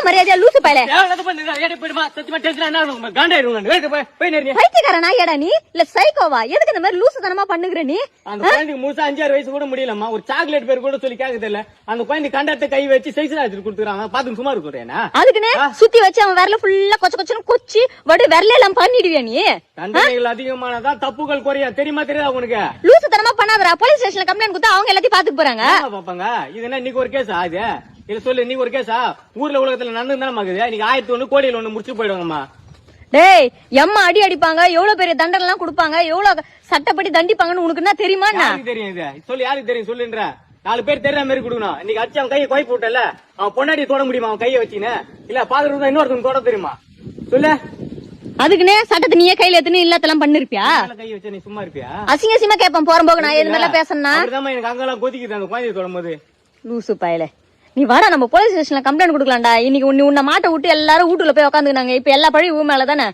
மரியாதையா லூசு பயலே பைத்தியக்காரனா ஏடா நீ இல்ல சைக்கோவா எதுக்கு இந்த மாதிரி லூசு தனமா பண்ணுகிற நீ அந்த குழந்தைக்கு முழுசா 5-6 வயசு கூட முடியலம்மா ஒரு சாக்லேட் பேர் கூட சொல்லி கேட்க தெரியல அந்த குழந்தை கண்டத்தை கை வச்சு சைஸ் கொடுத்துறாங்க பாத்துக்கு சும்மா இருக்கிறேன்னா அதுக்குன்னு சுத்தி வச்சு அவன் விரல ஃபுல்லா கொச்ச கொச்சன்னு கொச்சி வடு விரல எல்லாம் பண்ணிடுவியா நீ தண்டனைகள் அதிகமானதான் தப்புகள் குறையா தெரியுமா தெரியாதா உனக்கு லூசு தனமா பண்ணாதடா போலீஸ் ஸ்டேஷன்ல கம்ப்ளைண்ட் கொடுத்தா அவங்க எல்லாத்தையும் பாத்துட்டு போறாங்க பாப்பாங்க இது என்ன இன்னைக்கு ஒரு கேஸா இது இல்ல சொல்லு நீ ஒரு கேஸா ஊர்ல உலகத்துல நடந்து தானே மாக்குது இன்னைக்கு 1001 கோடியில் 1 முடிச்சு போயிடுவாங்கம்மா டேய் எம்மா அடி அடிப்பாங்க எவ்வளவு பெரிய தண்டனை எல்லாம் கொடுப்பாங்க எவ்வளவு சட்டப்படி தண்டிப்பாங்கன்னு உனக்கு என்ன தெரியுமா தெரியும் இது சொல்லு யாருக்கு தெரியும் சொல்லுன்ற 4 பேர் தெரியாத மாதிரி கொடுக்கணும் இன்னைக்கு அச்சு அவன் கையை குழப்பி விட்டல அவன் பொன்னாடி தொட முடியுமா அவன் கையை வச்சுன்னு இல்ல பாதுகாப்பு இன்னொருத்தன் தொட தெரியுமா சொல்லு அதுக்குன்னே சட்டத்தை நீயே கையில எத்தனை இல்லத்தெல்லாம் பண்ணிருப்பியா கை வச்சு நீ சும்மா இருப்பியா அசிங்க அசிங்கமா கேட்பான் போற போக நான் எது மாதிரிலாம் பேசணும்னா எனக்கு அங்கெல்லாம் கொதிக்குது அந்த குழந்தைய தொடும் போது லூசு பயலே நீ வாடா நம்ம போலீஸ் ஸ்டேஷன்ல கம்ப்ளைண்ட் கொடுக்கலாம்டா இன்னைக்கு உன்னை மாட்ட விட்டு எல்லாரும் வீட்டுல போய் உட்காந்துக்கினாங்க இப்ப எல்லா பழி ஊ மேலதானே